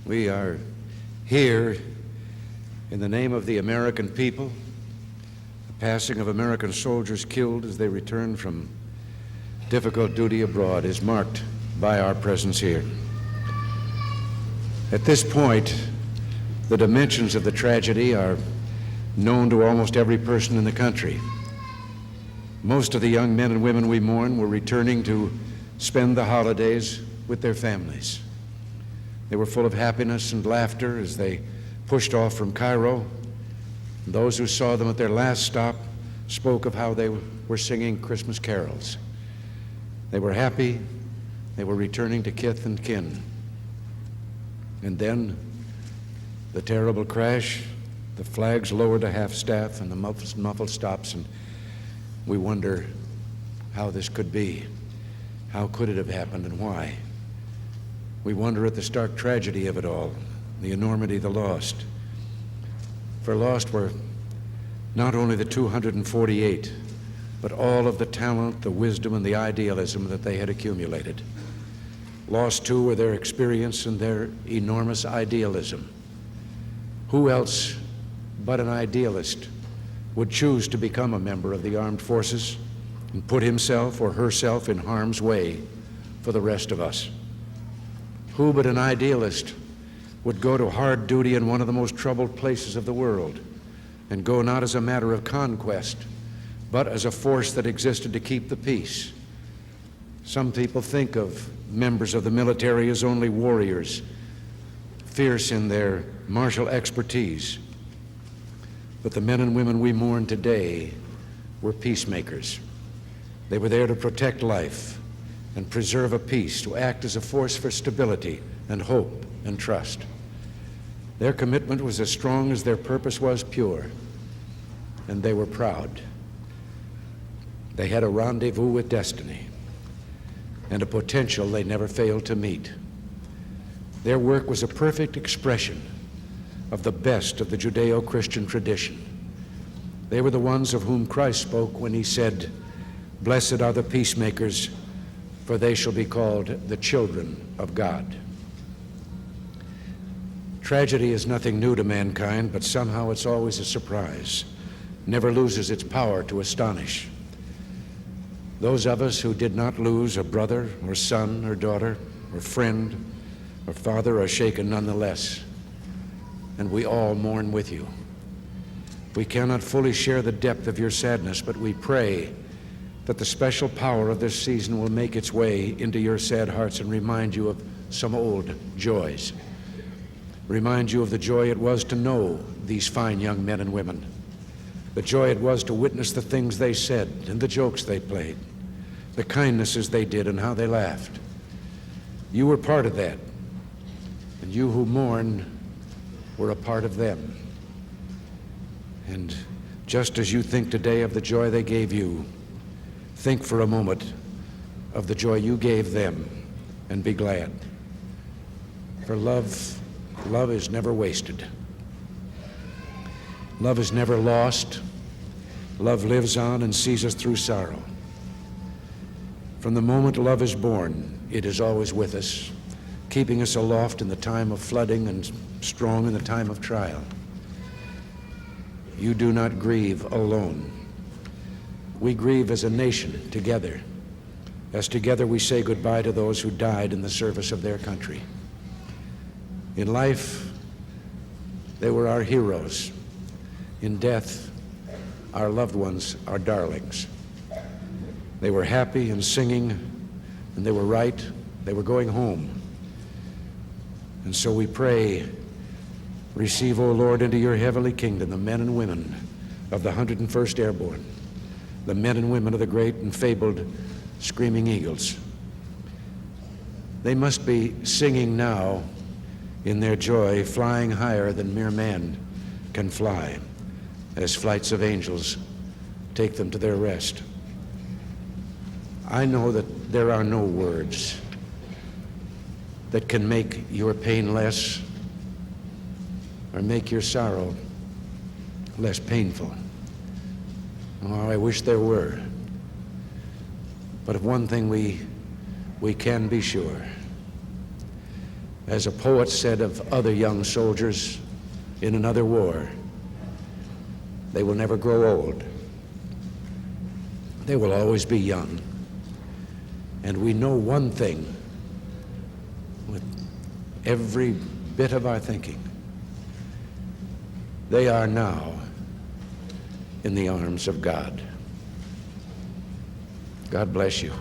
We are here in the name of the American people. The passing of American soldiers killed as they returned from difficult duty abroad is marked by our presence here. At this point, the dimensions of the tragedy are known to almost every person in the country. Most of the young men and women we mourn were returning to spend the holidays with their families. They were full of happiness and laughter as they pushed off from Cairo. And those who saw them at their last stop spoke of how they were singing Christmas carols. They were happy. They were returning to kith and kin. And then the terrible crash, the flags lowered to half-staff and the muffled stops, and we wonder how this could be. How could it have happened and why? We wonder at the stark tragedy of it all, the enormity of the lost. For lost were not only the 248, but all of the talent, the wisdom, and the idealism that they had accumulated. Lost, too, were their experience and their enormous idealism. Who else but an idealist would choose to become a member of the armed forces and put himself or herself in harm's way for the rest of us? Who but an idealist would go to hard duty in one of the most troubled places of the world and go not as a matter of conquest, but as a force that existed to keep the peace? Some people think of members of the military as only warriors, fierce in their martial expertise. But the men and women we mourn today were peacemakers. They were there to protect life and preserve a peace, to act as a force for stability and hope and trust. Their commitment was as strong as their purpose was pure, and they were proud. They had a rendezvous with destiny and a potential they never failed to meet. Their work was a perfect expression of the best of the Judeo-Christian tradition. They were the ones of whom Christ spoke when he said, "Blessed are the peacemakers, for they shall be called the children of God." Tragedy is nothing new to mankind, but somehow it's always a surprise, never loses its power to astonish. Those of us who did not lose a brother or son or daughter or friend or father are shaken nonetheless, and we all mourn with you. We cannot fully share the depth of your sadness, but we pray that the special power of this season will make its way into your sad hearts and remind you of some old joys. Remind you of the joy it was to know these fine young men and women, the joy it was to witness the things they said and the jokes they played, the kindnesses they did and how they laughed. You were part of that, and you who mourn were a part of them. And just as you think today of the joy they gave you, think for a moment of the joy you gave them and be glad. For love is never wasted. Love is never lost. Love lives on and sees us through sorrow. From the moment love is born, it is always with us, keeping us aloft in the time of flooding and strong in the time of trial. You do not grieve alone. We grieve as a nation together, as together we say goodbye to those who died in the service of their country. In life, they were our heroes. In death, our loved ones, our darlings. They were happy and singing, and they were right. They were going home. And so we pray, receive, O Lord, into your heavenly kingdom the men and women of the 101st Airborne, the men and women of the great and fabled Screaming Eagles. They must be singing now in their joy, flying higher than mere man can fly, as flights of angels take them to their rest. I know that there are no words that can make your pain less or make your sorrow less painful. Oh, I wish there were. But of one thing we can be sure. As a poet said of other young soldiers in another war, they will never grow old. They will always be young. And we know one thing with every bit of our thinking: they are now in the arms of God. God bless you.